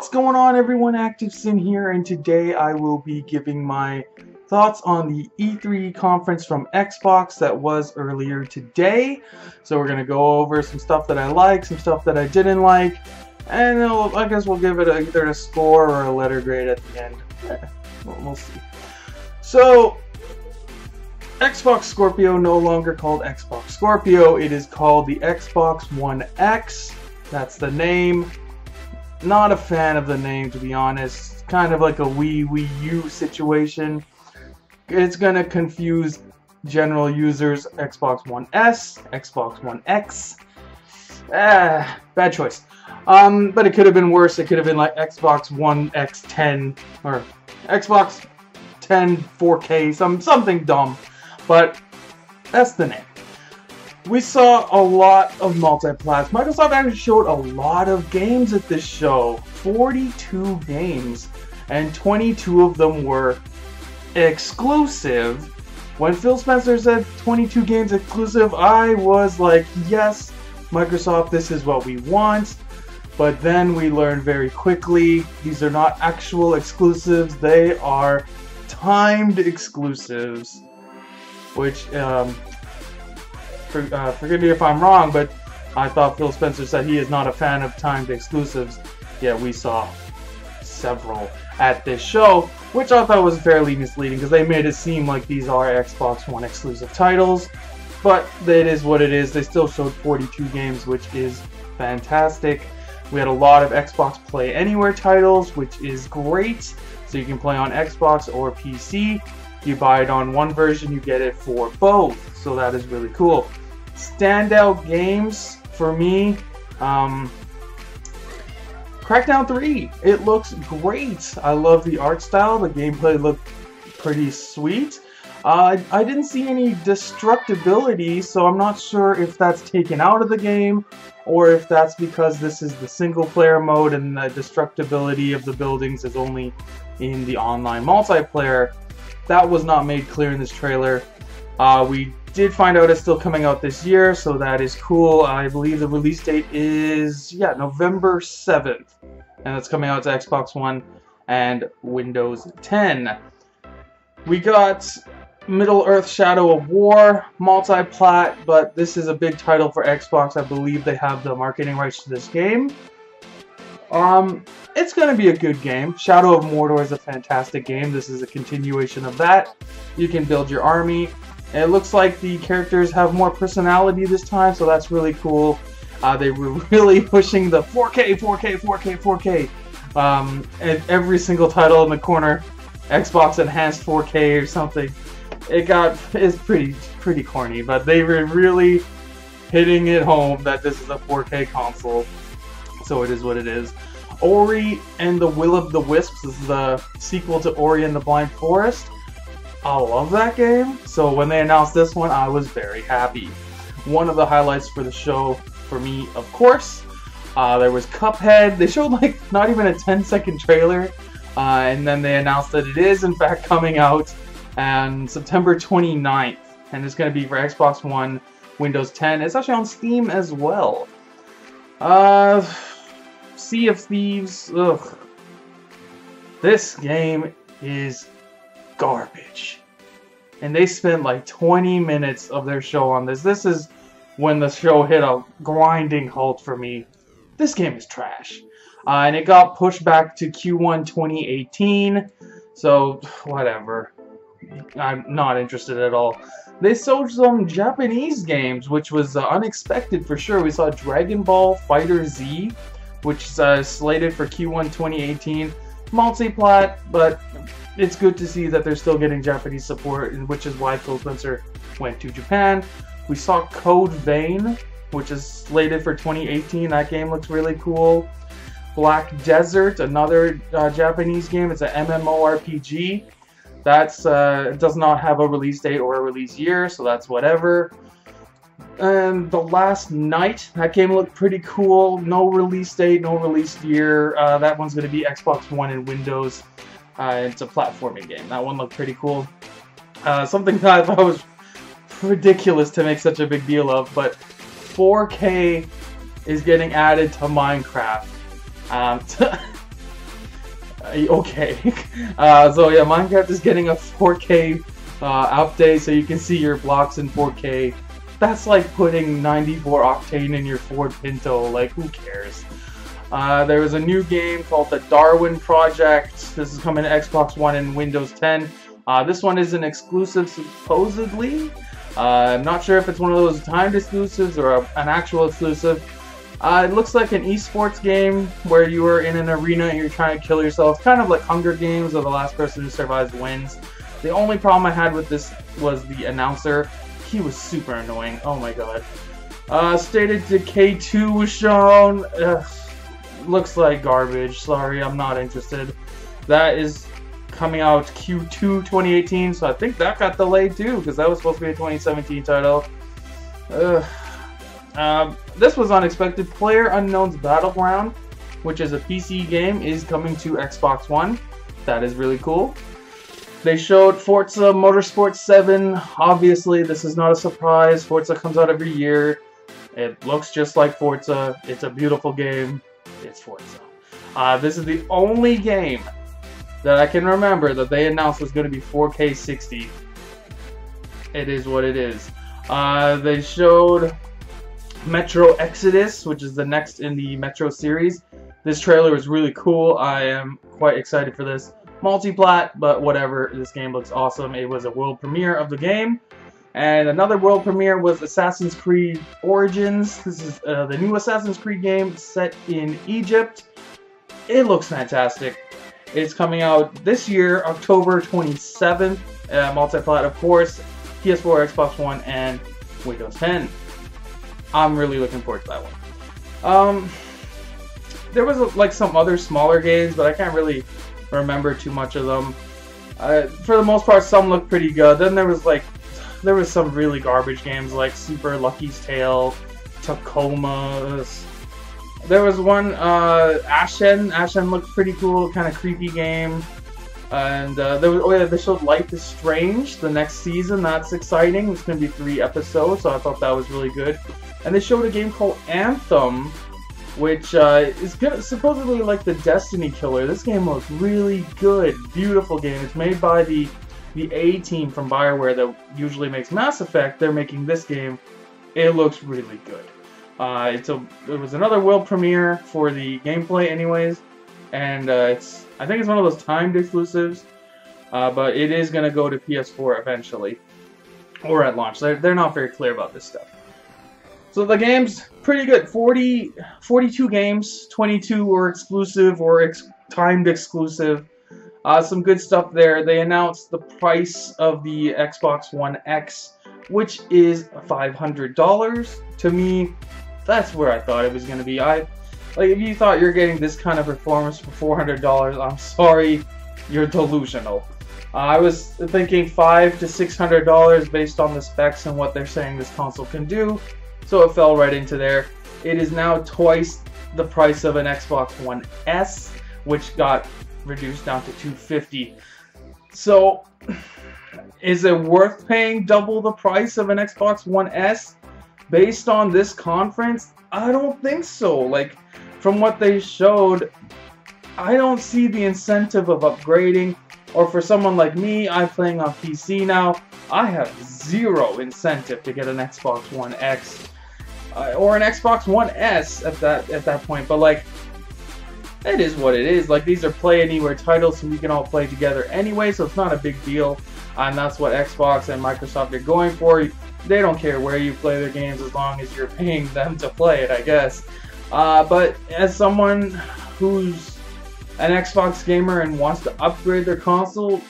What's going on, everyone? ActivesiN here, and today I will be giving my thoughts on the E3 conference from Xbox that was earlier today. So we're going to go over some stuff that I liked, some stuff that I didn't like, and I guess we'll give it either a score or a letter grade at the end. We'll see. So, Xbox Scorpio, no longer called Xbox Scorpio, it is called the Xbox One X. That's the name. Not a fan of the name, to be honest. Kind of like a Wii U situation. It's gonna confuse general users. Xbox One S, Xbox One X. Bad choice. But it could have been worse. It could have been like Xbox One X10 or Xbox 10 4K, something dumb. But that's the name. We saw a lot of multi-plats. Microsoft actually showed a lot of games at this show. 42 games. And 22 of them were exclusive. When Phil Spencer said 22 games exclusive, I was like, yes, Microsoft, this is what we want. But then we learned very quickly, these are not actual exclusives. They are timed exclusives. Which, forgive me if I'm wrong, but I thought Phil Spencer said he is not a fan of timed exclusives. Yet we saw several at this show, which I thought was fairly misleading because they made it seem like these are Xbox One exclusive titles. But it is what it is. They still showed 42 games, which is fantastic. We had a lot of Xbox Play Anywhere titles, which is great. So you can play on Xbox or PC. You buy it on one version, you get it for both. So that is really cool. Standout games for me, Crackdown 3. It looks great. I love the art style. The gameplay looked pretty sweet. I didn't see any destructibility, so I'm not sure if that's taken out of the game or if that's because this is the single player mode and the destructibility of the buildings is only in the online multiplayer. That was not made clear in this trailer. We did find out it's still coming out this year, so that is cool. I believe the release date is, November 7th. And it's coming out to Xbox One and Windows 10. We got Middle-earth: Shadow of War, multi-plat, but this is a big title for Xbox. I believe they have the marketing rights to this game. It's going to be a good game. Shadow of Mordor is a fantastic game. This is a continuation of that. You can build your army. And it looks like the characters have more personality this time, so that's really cool. They were really pushing the 4K, 4K, 4K, 4K. And every single title in the corner, Xbox Enhanced 4K or something. It's pretty corny, but they were really hitting it home that this is a 4K console. So it is what it is. Ori and the Will of the Wisps is the sequel to Ori and the Blind Forest. I love that game, so when they announced this one, I was very happy. One of the highlights for the show, for me, of course, there was Cuphead. They showed like not even a 10-second trailer, and then they announced that it is in fact coming out on September 29th, and it's going to be for Xbox One, Windows 10. It's actually on Steam as well. Sea of Thieves, ugh. This game is garbage. And they spent like 20 minutes of their show on this. This is when the show hit a grinding halt for me. This game is trash. And it got pushed back to Q1 2018. So, whatever. I'm not interested at all. They showed some Japanese games, which was unexpected for sure. We saw Dragon Ball Fighter Z, which is slated for Q1 2018. Multi-plat, but it's good to see that they're still getting Japanese support, which is why Phil Spencer went to Japan. We saw Code Vein, which is slated for 2018. That game looks really cool. Black Desert, another Japanese game. It's an MMORPG. That's does not have a release date or a release year, so that's whatever. And The Last Night, that game looked pretty cool. No release date, no release year. That one's going to be Xbox One and Windows. It's a platforming game. That one looked pretty cool. Something that I thought was ridiculous to make such a big deal of, but 4K is getting added to Minecraft. Okay. So yeah, Minecraft is getting a 4K update, so you can see your blocks in 4K. That's like putting 94 octane in your Ford Pinto. Like, who cares? There was a new game called the Darwin Project. This is coming to Xbox One and Windows 10. This one is an exclusive, supposedly. I'm not sure if it's one of those timed exclusives or an actual exclusive. It looks like an esports game where you are in an arena and you're trying to kill yourself. Kind of like Hunger Games, or the last person who survives wins. The only problem I had with this was the announcer. He was super annoying. Oh my god. State of Decay 2 was shown. Ugh, looks like garbage. Sorry, I'm not interested. That is coming out Q2 2018, so I think that got delayed too, because that was supposed to be a 2017 title. This was unexpected. PlayerUnknown's Battleground, which is a PC game, is coming to Xbox One. That is really cool. They showed Forza Motorsport 7. Obviously, this is not a surprise. Forza comes out every year. It looks just like Forza. It's a beautiful game. It's Forza. This is the only game that I can remember that they announced was going to be 4K 60. It is what it is. They showed Metro Exodus, which is the next in the Metro series. This trailer was really cool. I am quite excited for this. Multi-plat, but whatever. This game looks awesome. It was a world premiere of the game. And another world premiere was Assassin's Creed Origins. This is the new Assassin's Creed game set in Egypt. It looks fantastic. It's coming out this year, October 27th. Multi-plat, of course. PS4, Xbox One, and Windows 10. I'm really looking forward to that one. There was like some other smaller games, but I can't really remember too much of them. For the most part, some looked pretty good. Then there was some really garbage games like Super Lucky's Tale, Tacoma. There was one, Ashen. Ashen looked pretty cool, kind of creepy game. And they showed Life is Strange, the next season. That's exciting. It's going to be 3 episodes, so I thought that was really good. And they showed a game called Anthem, which is supposedly like the Destiny killer. This game looks really good. Beautiful game. It's made by the A team from BioWare that usually makes Mass Effect. They're making this game. It looks really good. It was another world premiere for the gameplay anyways. And I think it's one of those timed exclusives. But it is going to go to PS4 eventually. Or at launch. They're not very clear about this stuff. So the game's pretty good. 42 games, 22 were exclusive or timed exclusive. Some good stuff there. They announced the price of the Xbox One X, which is $500. To me, that's where I thought it was going to be. Like, if you thought you're getting this kind of performance for $400, I'm sorry, you're delusional. I was thinking $500 to $600 based on the specs and what they're saying this console can do. So it fell right into there. It is now twice the price of an Xbox One S, which got reduced down to $250. So, is it worth paying double the price of an Xbox One S? Based on this conference, I don't think so. Like, from what they showed, I don't see the incentive of upgrading. Or for someone like me, I'm playing on PC now, I have zero incentive to get an Xbox One X. Or an Xbox One S at that point, but like, it is what it is. Like, these are Play Anywhere titles, so we can all play together anyway, so it's not a big deal. And that's what Xbox and Microsoft are going for. They don't care where you play their games as long as you're paying them to play it, I guess. But as someone who's an Xbox gamer and wants to upgrade their console,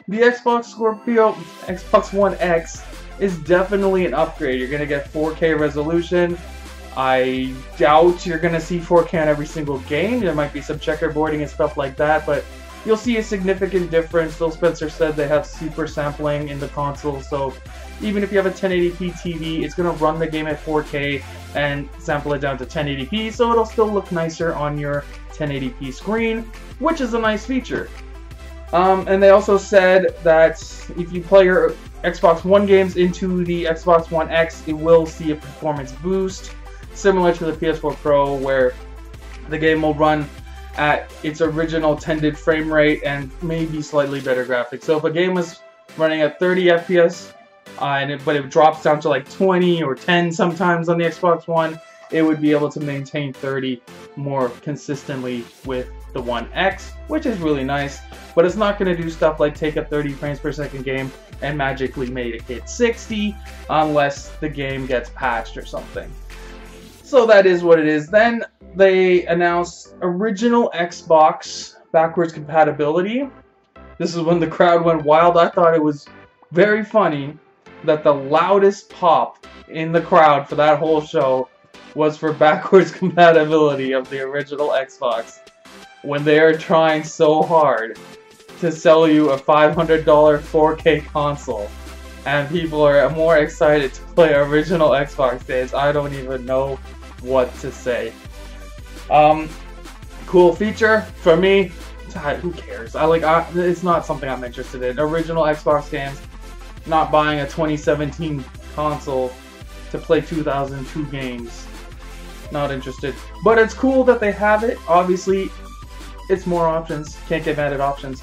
the Xbox One X is definitely an upgrade. You're going to get 4K resolution. I doubt you're going to see 4K on every single game. There might be some checkerboarding and stuff like that, but you'll see a significant difference. Phil Spencer said they have super sampling in the console, so even if you have a 1080p TV, it's going to run the game at 4K and sample it down to 1080p, so it'll still look nicer on your 1080p screen, which is a nice feature. And they also said that if you play your Xbox One games into the Xbox One X, it will see a performance boost, similar to the PS4 Pro, where the game will run at its original intended frame rate and maybe slightly better graphics. So if a game was running at 30 FPS, but it drops down to like 20 or 10 sometimes on the Xbox One, it would be able to maintain 30 more consistently with the One X, which is really nice. But it's not going to do stuff like take a 30 frames per second game and magically make it hit 60 unless the game gets patched or something. So that is what it is. Then they announced original Xbox backwards compatibility. This is when the crowd went wild. I thought it was very funny that the loudest pop in the crowd for that whole show was for backwards compatibility of the original Xbox, when they are trying so hard to sell you a $500 4K console, and people are more excited to play original Xbox games. I don't even know what to say. Cool feature for me. Who cares? It's not something I'm interested in. Original Xbox games. Not buying a 2017 console to play 2002 games. Not interested. But it's cool that they have it. Obviously, it's more options. Can't get mad at options.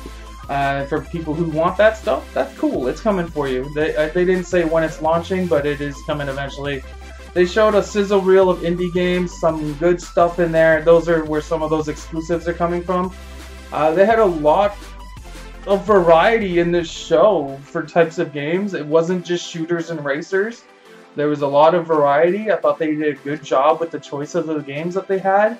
For people who want that stuff, that's cool. It's coming for you. They didn't say when it's launching, but it is coming eventually. They showed a sizzle reel of indie games, some good stuff in there. Those are where some of those exclusives are coming from. They had a lot of variety in this show for types of games. It wasn't just shooters and racers. There was a lot of variety. I thought they did a good job with the choice of the games that they had.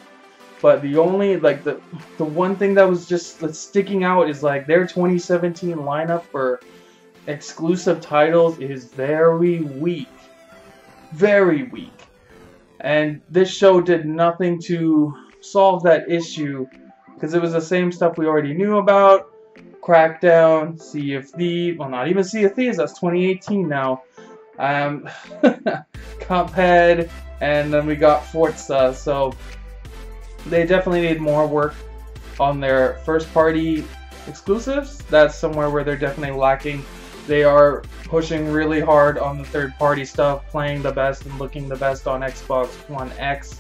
But the only, the one thing that was just sticking out is their 2017 lineup for exclusive titles is very weak. Very weak. And this show did nothing to solve that issue, because it was the same stuff we already knew about. Crackdown, Sea of Thieves, well, not even Sea of Thieves, that's 2018 now. Cuphead, and then we got Forza, so they definitely need more work on their first-party exclusives. That's somewhere where they're definitely lacking. They are pushing really hard on the third-party stuff, playing the best and looking the best on Xbox One X,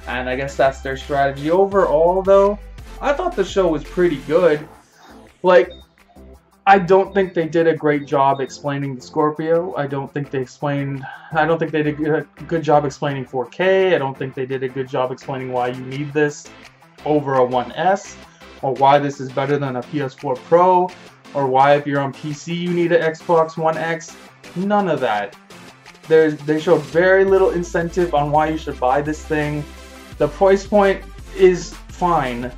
and I guess that's their strategy. Overall, though, I thought the show was pretty good. I don't think they did a great job explaining the Scorpio. I don't think they did a good job explaining 4K. I don't think they did a good job explaining why you need this over a One S, or why this is better than a PS4 Pro, or why if you're on PC you need an Xbox One X. None of that. They showed very little incentive on why you should buy this thing. The price point is fine.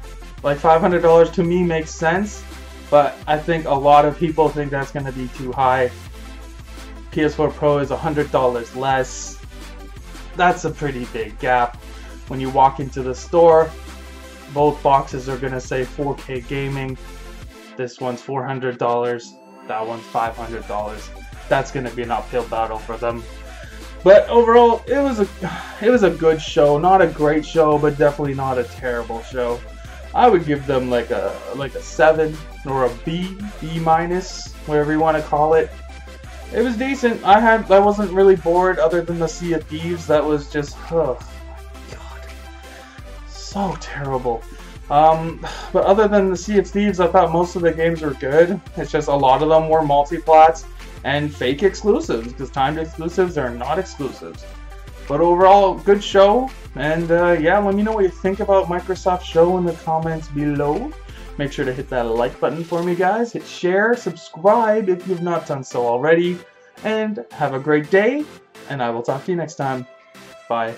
$500 to me makes sense. But I think a lot of people think that's going to be too high. PS4 Pro is $100 less. That's a pretty big gap. When you walk into the store, both boxes are going to say 4K gaming. This one's $400. That one's $500. That's going to be an uphill battle for them. But overall, it was a good show. Not a great show, but definitely not a terrible show. I would give them like a 7 or a B minus, whatever you want to call it. It was decent. I wasn't really bored other than the Sea of Thieves. That was just, oh my god, so terrible. But other than the Sea of Thieves, I thought most of the games were good. It's just a lot of them were multi-plats and fake exclusives, because timed exclusives are not exclusives. But overall, good show, and yeah, let me know what you think about Microsoft's show in the comments below. Make sure to hit that like button for me, guys. Hit share, subscribe if you've not done so already, and have a great day, and I will talk to you next time. Bye.